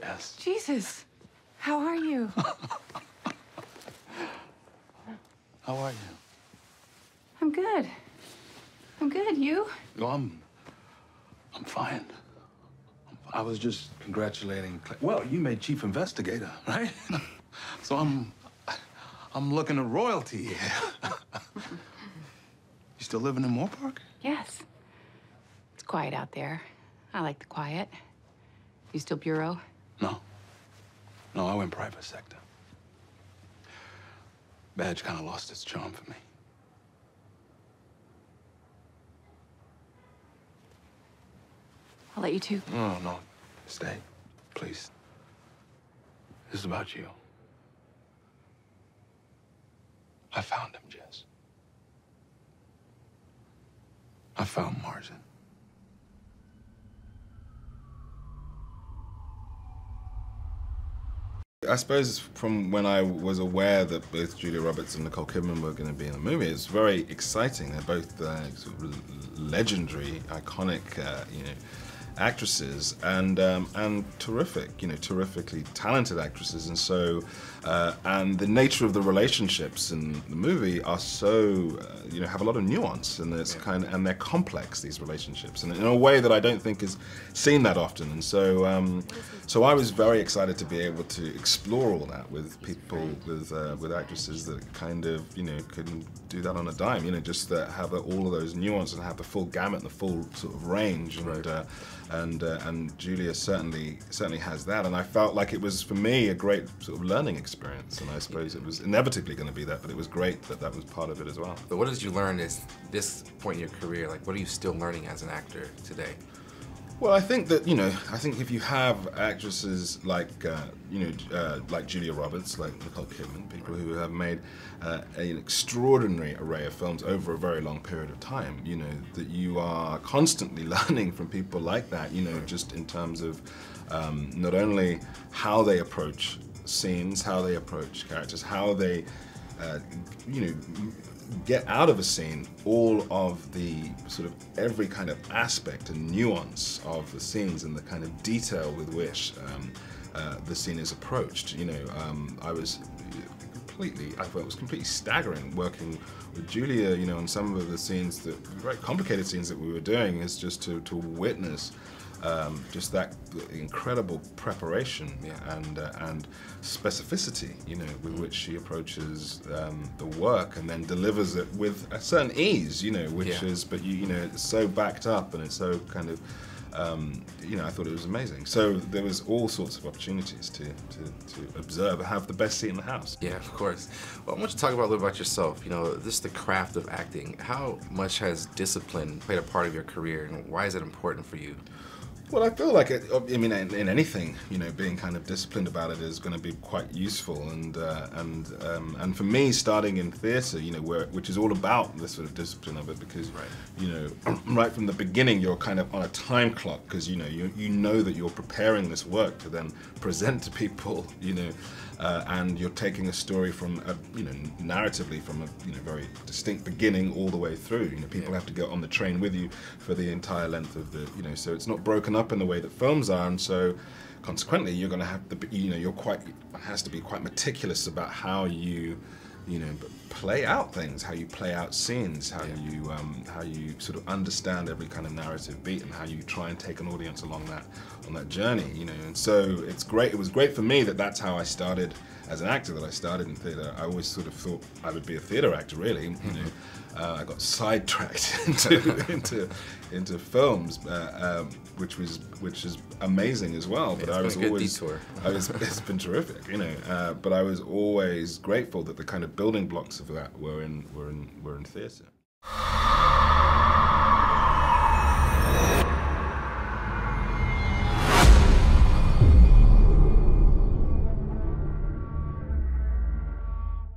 Yes. Jesus, how are you? How are you? I'm good. I'm good. You? No, I'm fine. I was just congratulating. Well, you made chief investigator, right? So I'm looking at royalty here. You still living in Moore Park? Yes. It's quiet out there. I like the quiet. You still bureau? No. No, I went private sector. Badge kind of lost its charm for me. I'll let you too. No, no. Stay, please. This is about you. I found him, Jess. I found Martin. I suppose from when I was aware that both Julia Roberts and Nicole Kidman were going to be in the movie, it's very exciting. They're both sort of legendary, iconic, actresses and terrific, terrifically talented actresses, and so and the nature of the relationships in the movie are so have a lot of nuance, and it's and they're complex, these relationships, and in a way that I don't think is seen that often, and so so I was very excited to be able to explore all that with people, with actresses that kind of can do that on a dime, just that have all of those nuances and have the full gamut and the full sort of range, and Julia certainly has that, and I felt like it was, for me, a great sort of learning experience, and I suppose it was inevitably going to be that, but it was great that that was part of it as well. But what did you learn at this point in your career? Like, what are you still learning as an actor today? Well, I think that, I think if you have actresses like, like Julia Roberts, like Nicole Kidman, people who have made an extraordinary array of films over a very long period of time, that you are constantly learning from people like that, just in terms of not only how they approach scenes, how they approach characters, how they, get out of a scene all of the sort of every kind of aspect and nuance of the scenes and the kind of detail with which the scene is approached. I thought it was completely staggering working with Julia, on some of the scenes, the very complicated scenes that we were doing, is just to witness just that incredible preparation and specificity, with which she approaches the work and then delivers it with a certain ease, which is, but it's so backed up and it's so kind of, I thought it was amazing. So there was all sorts of opportunities to observe and have the best seat in the house. Yeah, of course. Well, I want you to talk about a little about yourself. This is the craft of acting. How much has discipline played a part of your career, and why is it important for you? Well, I feel like in anything, being kind of disciplined about it is going to be quite useful, and for me, starting in theatre, which is all about this sort of discipline of it, because right from the beginning, you're kind of on a time clock, because you know that you're preparing this work to then present to people, and you're taking a story from narratively from a very distinct beginning all the way through. People have to go on the train with you for the entire length of the, so it's not broken up in the way that films are, and so consequently you're going to have to be, has to be quite meticulous about how you play out things, how you play out scenes, how you sort of understand every kind of narrative beat, and how you try and take an audience along on that journey, and so it's great. It was great for me that that's how I started as an actor, that I started in theatre. I always sort of thought I would be a theatre actor, really. I got sidetracked into films, which is amazing as well. But I was always, it's been terrific, But I was always grateful that the kind of building blocks of that were in theatre.